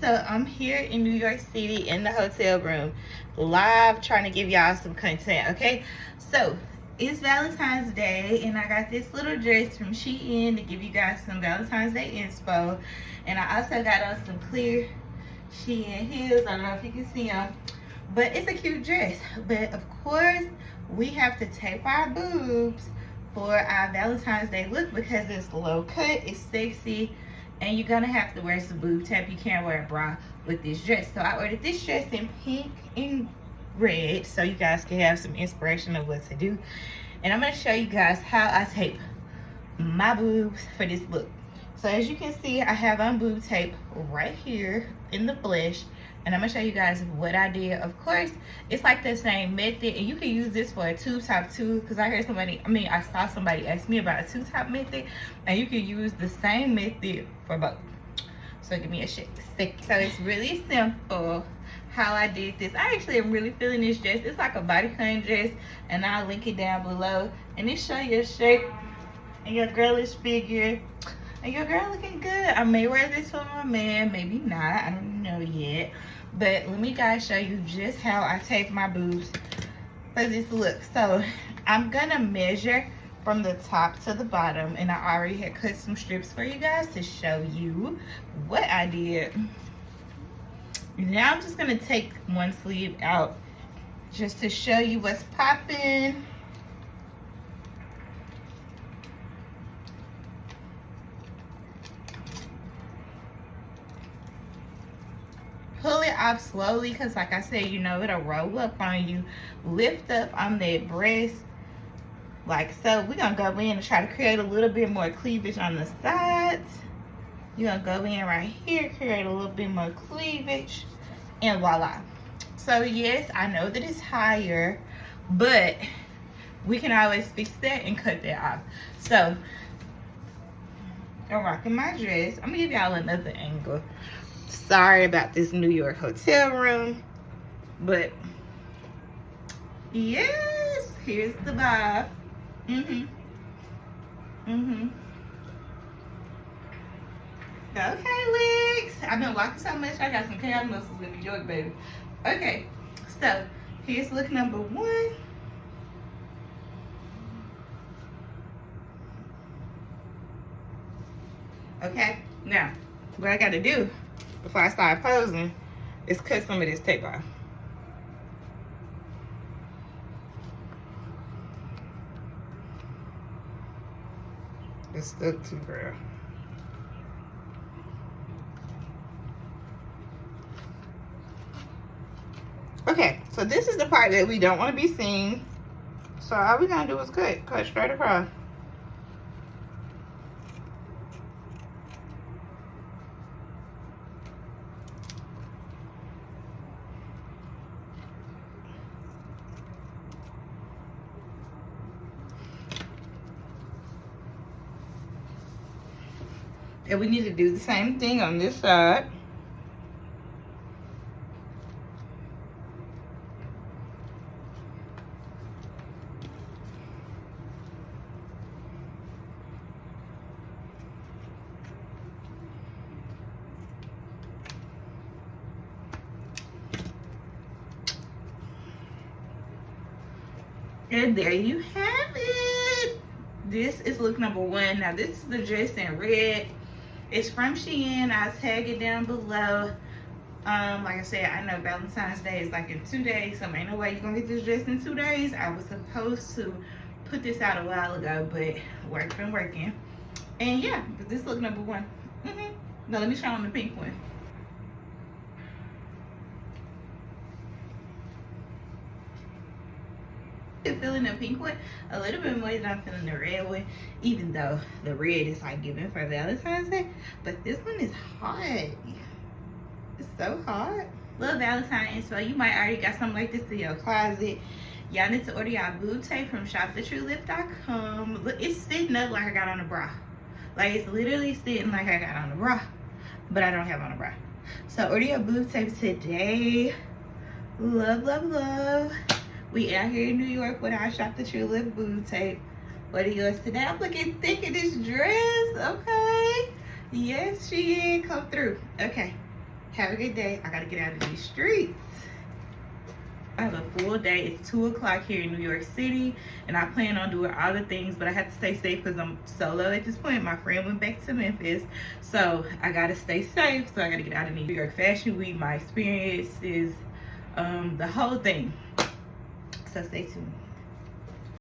So I'm here in New York City in the hotel room, live trying to give y'all some content, okay? So it's Valentine's Day and I got this little dress from Shein to give you guys some Valentine's Day inspo. And I also got on some clear Shein heels. I don't know if you can see them, but it's a cute dress. But of course, we have to tape our boobs for our Valentine's Day look because it's low cut, it's sexy, and you're gonna have to wear some boob tape. You can't wear a bra with this dress. So I ordered this dress in pink and red so you guys can have some inspiration of what to do. And I'm gonna show you guys how I tape my boobs for this look. So as you can see, I have on boob tape right here in the flesh, and I'm gonna show you guys what I did. Of course, it's like the same method, and you can use this for a tube top too, because I saw somebody ask me about a tube top method, and you can use the same method for both. So give me a second. So it's really simple how I did this. I actually am really feeling this dress. It's like a bodycon dress, and I'll link it down below, and it shows your shape and your girlish figure. And your girl looking good. I may wear this for my man, maybe not. I don't know yet. But let me guys show you just how I tape my boobs for this look. So I'm gonna measure from the top to the bottom, and I already had cut some strips for you guys to show you what I did. Now I'm just gonna take one sleeve out just to show you what's popping. Pull it off slowly because like I said, you know, it'll roll up on you. Lift up on that breast like so. We're gonna go in and try to create a little bit more cleavage on the sides. You're gonna go in right here, create a little bit more cleavage, and voila. So yes, I know that it's higher, but we can always fix that and cut that off. So I'm rocking my dress. I'm gonna give y'all another angle. Sorry about this New York hotel room, but yes, here's the vibe. Okay, wigs. I've been walking so much, I got some calf muscles in New York, baby. Okay, so here's look number one. Okay, now what I gotta do before I start posing is cut some of this tape off. It's stuck too, girl. Okay, so this is the part that we don't want to be seen. So all we're gonna do is cut straight across. And we need to do the same thing on this side. And there you have it. This is look number one. Now this is the dress in red. It's from Shein. I'll tag it down below. Like I said, I know Valentine's Day is like in 2 days, so ain't no way you're gonna get this dress in 2 days. I was supposed to put this out a while ago, but work's been working. And yeah, but this look number one. Now let me show them the pink one. Feeling the pink one a little bit more than I'm feeling the red one, even though the red is like given for Valentine's Day, but this one is hot. It's so hot. Little Valentine inspo. You might already got something like this in your closet. Y'all need to order y'all boob tape from shopthetruelift.com. Look, it's sitting up like I got on a bra. Like it's literally sitting like I got on a bra, but I don't have on a bra. So order your boob tape today. Love, love, love. We out here in New York with our Shop the True Lift boob tape. What are yours today? I'm looking thick in this dress. Okay. Yes, she is. Come through. Okay. Have a good day. I gotta get out of these streets. I have a full day. It's 2 o'clock here in New York City, and I plan on doing all the things, but I have to stay safe because I'm solo at this point. My friend went back to Memphis, so I gotta stay safe. So I gotta get out of New York Fashion Week, my experiences, the whole thing. So stay tuned.